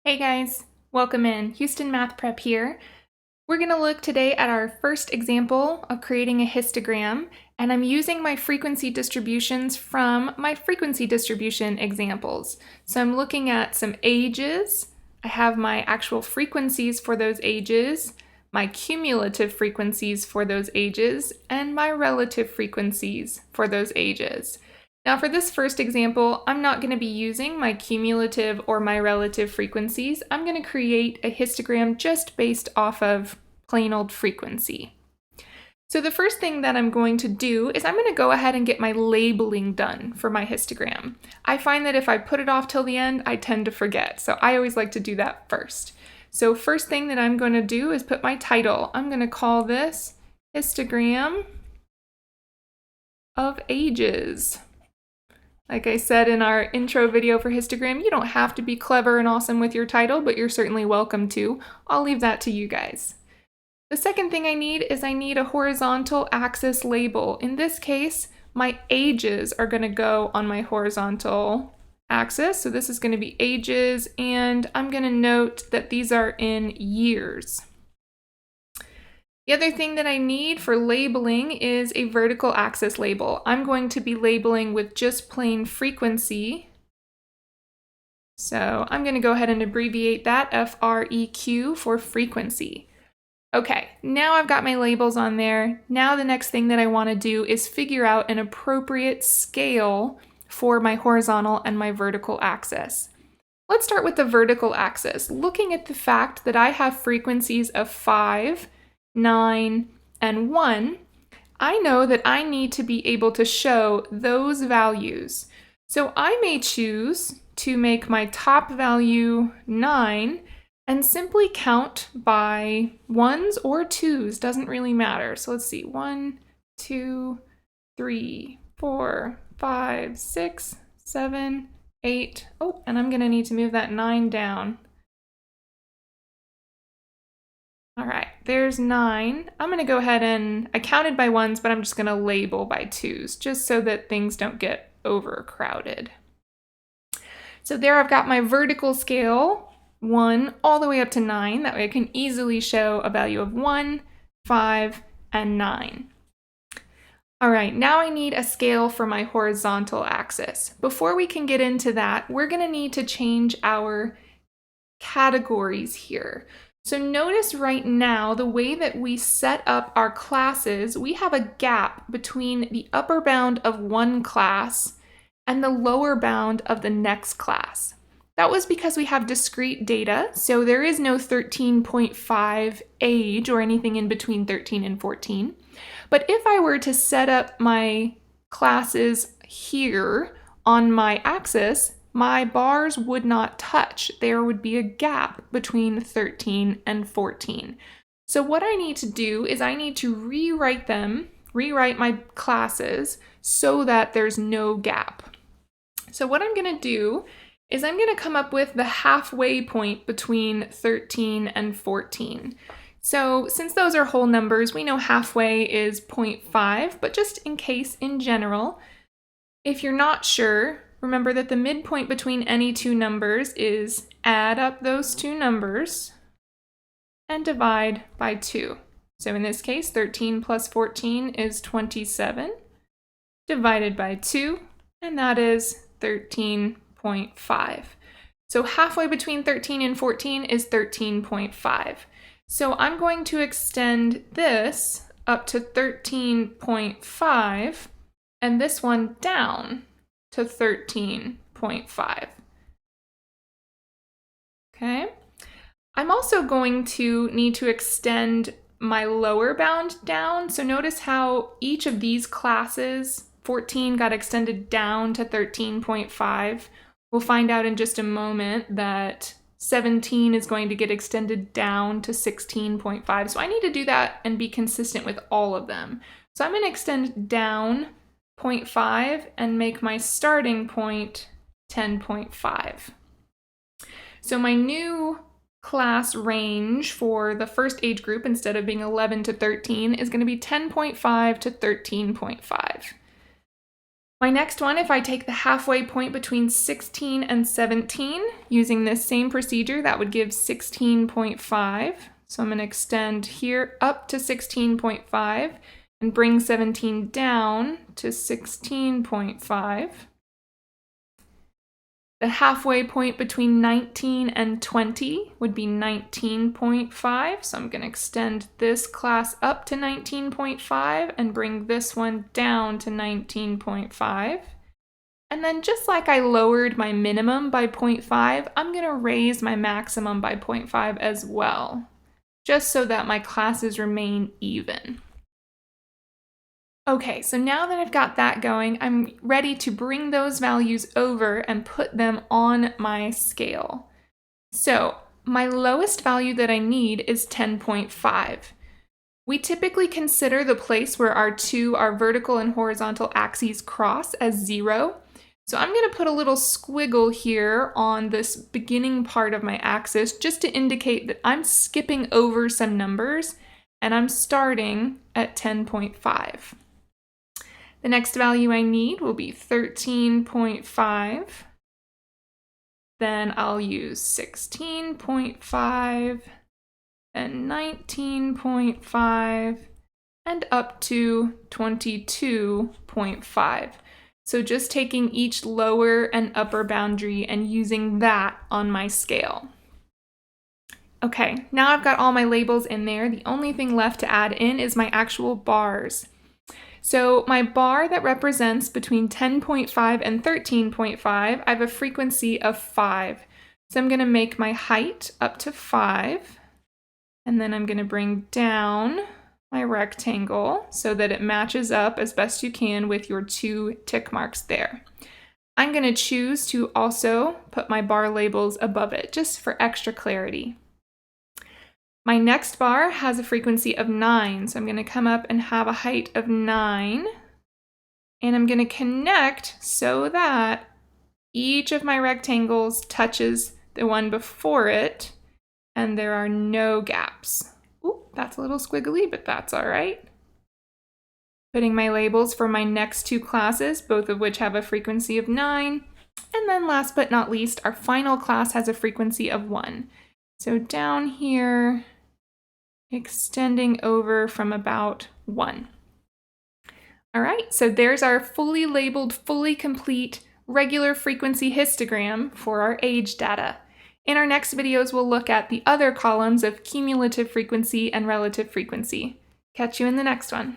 Hey guys, welcome in. Houston Math Prep here. We're going to look today at our first example of creating a histogram, and I'm using my frequency distributions from my frequency distribution examples. So I'm looking at some ages. I have my actual frequencies for those ages, my cumulative frequencies for those ages, and my relative frequencies for those ages. Now for this first example, I'm not going to be using my cumulative or my relative frequencies. I'm going to create a histogram just based off of plain old frequency. So the first thing that I'm going to do is I'm going to go ahead and get my labeling done for my histogram. I find that if I put it off till the end, I tend to forget. So I always like to do that first. So first thing that I'm going to do is put my title. I'm going to call this Histogram of Ages. Like I said in our intro video for histogram, you don't have to be clever and awesome with your title, but you're certainly welcome to. I'll leave that to you guys. The second thing I need a horizontal axis label. In this case, my ages are going to go on my horizontal axis. So this is going to be ages, and I'm going to note that these are in years. The other thing that I need for labeling is a vertical axis label. I'm going to be labeling with just plain frequency. So I'm going to go ahead and abbreviate that FREQ for frequency. Okay, now I've got my labels on there. Now the next thing that I want to do is figure out an appropriate scale for my horizontal and my vertical axis. Let's start with the vertical axis. Looking at the fact that I have frequencies of 5, 9, and 1, I know that I need to be able to show those values. So I may choose to make my top value 9 and simply count by 1s or 2s, doesn't really matter. So let's see, 1, 2, 3, 4, 5, 6, 7, 8. Oh, and I'm gonna need to move that 9 down. All right, there's 9. I'm gonna go ahead and, I counted by 1s, but I'm just gonna label by 2s, just so that things don't get overcrowded. So there I've got my vertical scale, 1 all the way up to 9. That way I can easily show a value of 1, 5, and 9. All right, now I need a scale for my horizontal axis. Before we can get into that, we're gonna need to change our categories here. So notice right now, the way that we set up our classes, we have a gap between the upper bound of one class and the lower bound of the next class. That was because we have discrete data, so there is no 13.5 age or anything in between 13 and 14. But if I were to set up my classes here on my axis, my bars would not touch. There would be a gap between 13 and 14. So what I need to do is I need to rewrite my classes so that there's no gap. So what I'm going to do is I'm going to come up with the halfway point between 13 and 14. So since those are whole numbers, we know halfway is 0.5, but just in case, in general, if you're not sure, remember that the midpoint between any two numbers is add up those two numbers and divide by 2. So in this case, 13 plus 14 is 27, divided by 2, and that is 13.5. So halfway between 13 and 14 is 13.5. So I'm going to extend this up to 13.5 and this one down to 13.5. Okay. I'm also going to need to extend my lower bound down. So notice how each of these classes, 14 got extended down to 13.5. We'll find out in just a moment that 17 is going to get extended down to 16.5. So I need to do that and be consistent with all of them. So I'm going to extend down 0.5 and make my starting point 10.5. So my new class range for the first age group, instead of being 11 to 13, is going to be 10.5 to 13.5. My next one, if I take the halfway point between 16 and 17, using this same procedure, that would give 16.5. So I'm going to extend here up to 16.5 and bring 17 down to 16.5. The halfway point between 19 and 20 would be 19.5. So I'm going to extend this class up to 19.5 and bring this one down to 19.5. And then just like I lowered my minimum by 0.5, I'm going to raise my maximum by 0.5 as well, just so that my classes remain even. Okay, so now that I've got that going, I'm ready to bring those values over and put them on my scale. So my lowest value that I need is 10.5. We typically consider the place where our vertical and horizontal axes cross as 0. So I'm going to put a little squiggle here on this beginning part of my axis just to indicate that I'm skipping over some numbers and I'm starting at 10.5. The next value I need will be 13.5. Then I'll use 16.5 and 19.5 and up to 22.5. So just taking each lower and upper boundary and using that on my scale. Okay, now I've got all my labels in there. The only thing left to add in is my actual bars. So my bar that represents between 10.5 and 13.5, I have a frequency of 5. So I'm going to make my height up to 5, and then I'm going to bring down my rectangle so that it matches up as best you can with your 2 tick marks there. I'm going to choose to also put my bar labels above it, just for extra clarity. My next bar has a frequency of 9, so I'm going to come up and have a height of 9, and I'm going to connect so that each of my rectangles touches the one before it, and there are no gaps. Ooh, that's a little squiggly, but that's all right. Putting my labels for my next 2 classes, both of which have a frequency of 9, and then last but not least, our final class has a frequency of 1. So down here, extending over from about 1. All right, so there's our fully labeled, fully complete regular frequency histogram for our age data. In our next videos, we'll look at the other columns of cumulative frequency and relative frequency. Catch you in the next one.